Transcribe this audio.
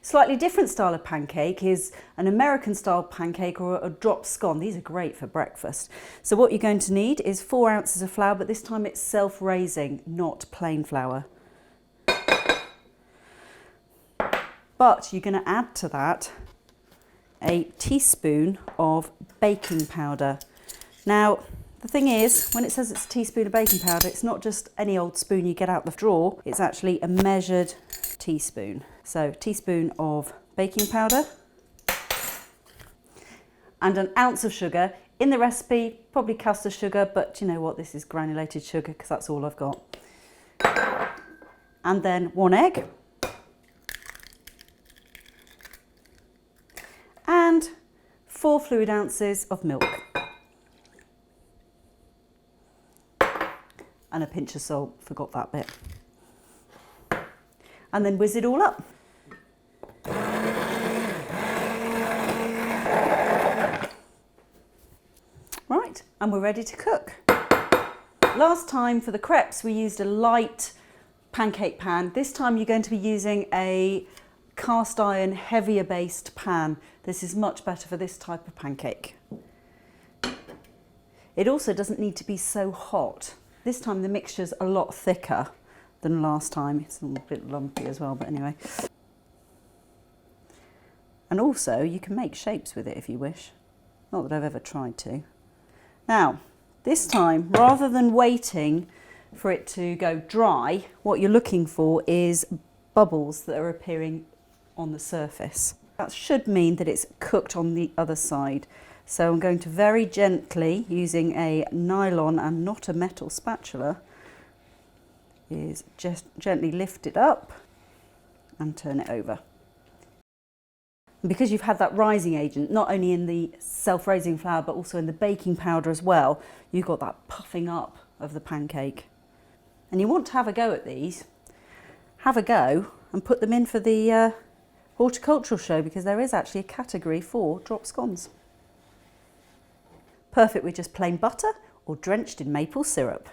Slightly different style of pancake is an American style pancake or a drop scone. These are great for breakfast. So what you're going to need is 4 ounces of flour, but this time it's self-raising, not plain flour. But you're going to add to that a teaspoon of baking powder. Now, the thing is, when it says it's a teaspoon of baking powder, it's not just any old spoon you get out the drawer, it's actually a measured teaspoon. So, teaspoon of baking powder and an ounce of sugar. In the recipe, probably caster sugar, but you know what, this is granulated sugar because that's all I've got. And then 1 egg. And 4 fluid ounces of milk. And a pinch of salt, forgot that bit. And then whiz it all up. Right, and we're ready to cook. Last time for the crepes we used a light pancake pan. This time you're going to be using a cast iron heavier based pan. This is much better for this type of pancake. It also doesn't need to be so hot. This time the mixture's a lot thicker than last time. It's a bit lumpy as well, but anyway. And also you can make shapes with it if you wish. Not that I've ever tried to. Now, this time, rather than waiting for it to go dry, what you're looking for is bubbles that are appearing on the surface. That should mean that it's cooked on the other side. So I'm going to very gently, using a nylon and not a metal spatula, is just gently lift it up and turn it over. And because you've had that rising agent, not only in the self-raising flour, but also in the baking powder as well, you've got that puffing up of the pancake. And you want to have a go at these. Have a go and put them in for the horticultural show, because there is actually a category for drop scones. Perfect with just plain butter or drenched in maple syrup.